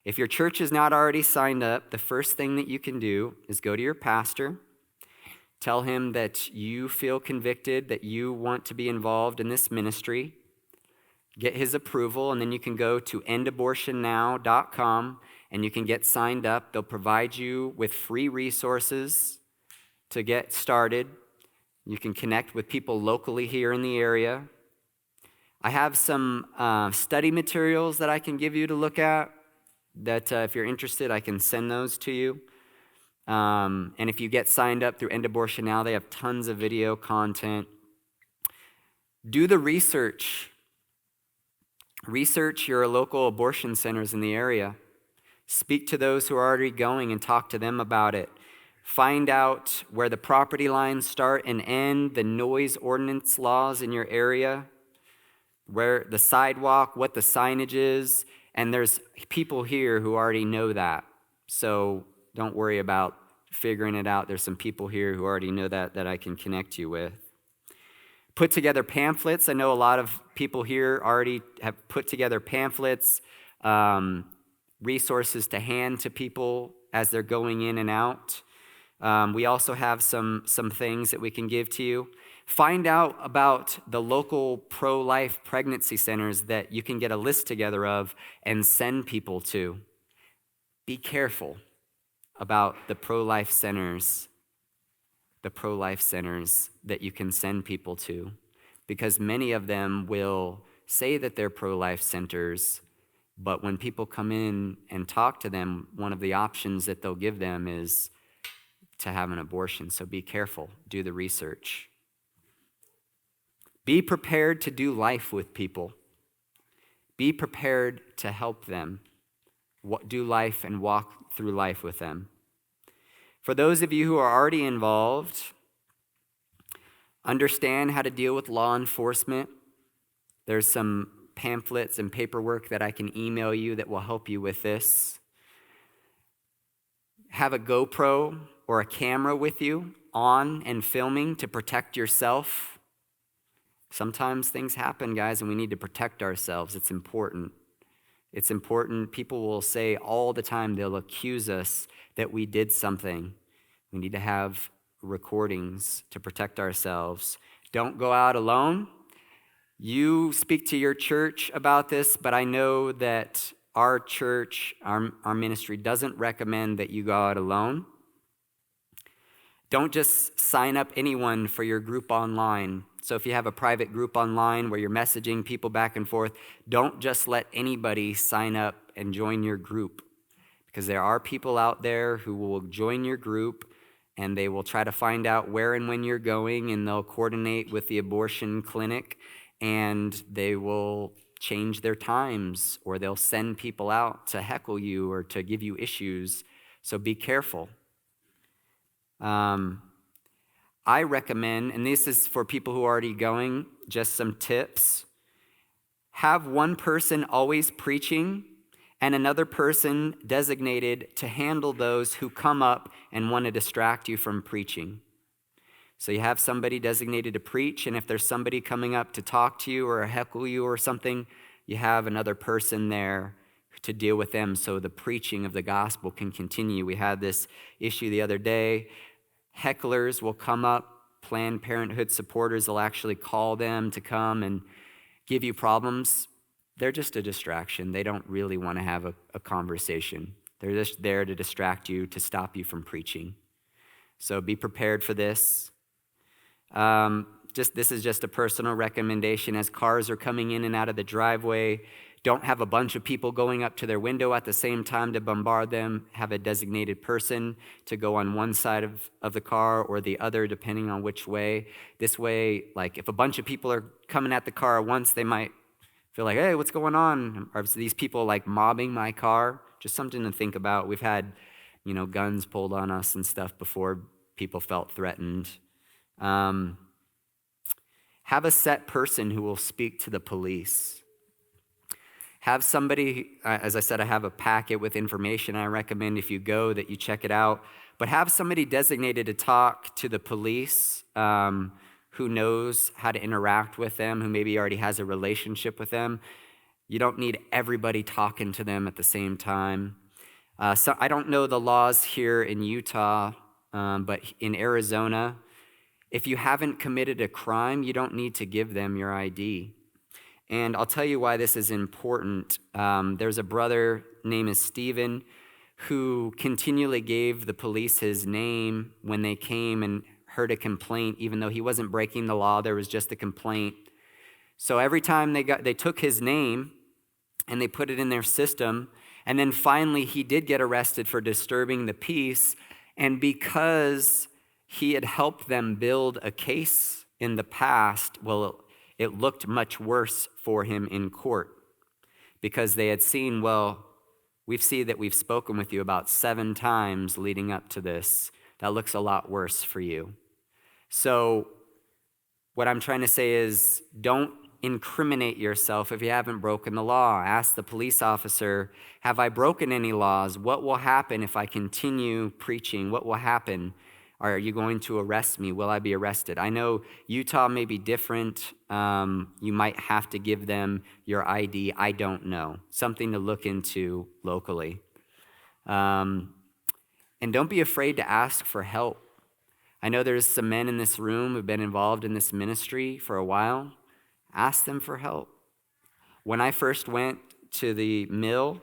If your church is not already signed up, the first thing that you can do is go to your pastor, tell him that you feel convicted, that you want to be involved in this ministry, get his approval, and then you can go to endabortionnow.com and you can get signed up. They'll provide you with free resources to get started. You can connect with people locally here in the area. I have some study materials that I can give you to look at that if you're interested, I can send those to you. And if you get signed up through End Abortion Now, they have tons of video content. Do the research. Research your local abortion centers in the area. Speak to those who are already going and talk to them about it. Find out where the property lines start and end, the noise ordinance laws in your area, where the sidewalk, what the signage is, and there's people here who already know that. So don't worry about figuring it out. There's some people here who already know that I can connect you with. Put together pamphlets. I know a lot of people here already have put together pamphlets, resources to hand to people as they're going in and out. We also have some things that we can give to you. Find out about the local pro-life pregnancy centers that you can get a list together of and send people to. Be careful about the pro-life centers that you can send people to, because many of them will say that they're pro-life centers, but when people come in and talk to them, one of the options that they'll give them is to have an abortion. So be careful. Do the research. Be prepared to do life with people. Be prepared to help them. Do life and walk through life with them. For those of you who are already involved, understand how to deal with law enforcement. There's some pamphlets and paperwork that I can email you that will help you with this. Have a GoPro or a camera with you on and filming to protect yourself. Sometimes things happen, guys, and we need to protect ourselves. It's important. It's important. People will say all the time, they'll accuse us that we did something. We need to have recordings to protect ourselves. Don't go out alone. You speak to your church about this, but I know that our church, our ministry doesn't recommend that you go out alone. Don't just sign up anyone for your group online. So if you have a private group online where you're messaging people back and forth, don't just let anybody sign up and join your group, because there are people out there who will join your group and they will try to find out where and when you're going, and they'll coordinate with the abortion clinic, and they will change their times, or they'll send people out to heckle you or to give you issues. So be careful. I recommend, and this is for people who are already going, just some tips. Have one person always preaching and another person designated to handle those who come up and want to distract you from preaching. So you have somebody designated to preach, and if there's somebody coming up to talk to you or heckle you or something, you have another person there to deal with them so the preaching of the gospel can continue. We had this issue the other day. Hecklers will come up. Planned Parenthood supporters will actually call them to come and give you problems. They're just a distraction. They don't really want to have a conversation. They're just there to distract you, to stop you from preaching. So be prepared for this. This is just a personal recommendation. As cars are coming in and out of the driveway, don't have a bunch of people going up to their window at the same time to bombard them. Have a designated person to go on one side of the car or the other, depending on which way. This way, like if a bunch of people are coming at the car at once, they might feel like, hey, what's going on? Are these people like mobbing my car? Just something to think about. We've had, guns pulled on us and stuff before. People felt threatened. Have a set person who will speak to the police. Have somebody, as I said, I have a packet with information. I recommend if you go that you check it out. But have somebody designated to talk to the police who knows how to interact with them, who maybe already has a relationship with them. You don't need everybody talking to them at the same time. So I don't know the laws here in Utah, but in Arizona, if you haven't committed a crime, you don't need to give them your ID. And I'll tell you why this is important. There's a brother named Stephen who continually gave the police his name when they came and heard a complaint, even though he wasn't breaking the law, there was just a complaint. So every time they took his name and they put it in their system, and then finally he did get arrested for disturbing the peace, and because he had helped them build a case in the past, well, it looked much worse for him in court because they had seen, well, we've spoken with you about 7 times leading up to this. That looks a lot worse for you. So what I'm trying to say is don't incriminate yourself if you haven't broken the law. Ask the police officer, have I broken any laws? What will happen if I continue preaching? What will happen? Are you going to arrest me? Will I be arrested? I know Utah may be different. You might have to give them your ID. I don't know. Something to look into locally. And don't be afraid to ask for help. I know there's some men in this room who've been involved in this ministry for a while. Ask them for help. When I first went to the mill,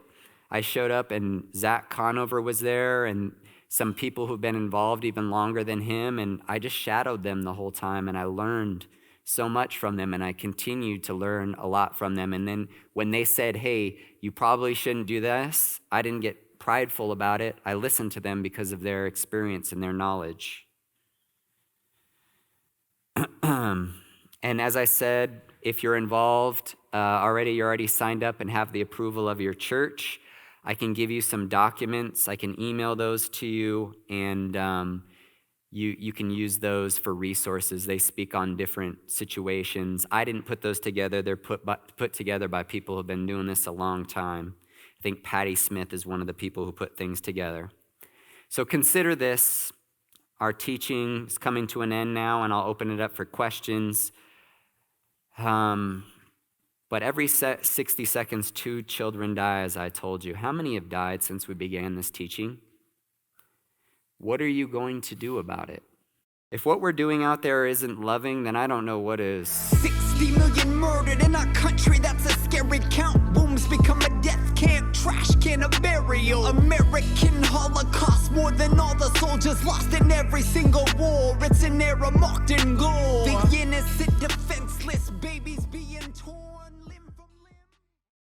I showed up and Zach Conover was there and some people who've been involved even longer than him, and I just shadowed them the whole time, and I learned so much from them, and I continued to learn a lot from them. And then when they said, hey, you probably shouldn't do this, I didn't get prideful about it. I listened to them because of their experience and their knowledge. And as I said, if you're involved you're already signed up and have the approval of your church, I can give you some documents. I can email those to you, and you can use those for resources. They speak on different situations. I didn't put those together. They're put together by people who have been doing this a long time. I think Patty Smith is one of the people who put things together. So consider this. Our teaching is coming to an end now, and I'll open it up for questions. But every 60 seconds, 2 children die, as I told you. How many have died since we began this teaching? What are you going to do about it? If what we're doing out there isn't loving, then I don't know what is. 60 million murdered in our country, that's a scary count. Booms become a death camp, trash can, a burial. American Holocaust, more than all the soldiers lost in every single war. It's an era marked in gold. The innocent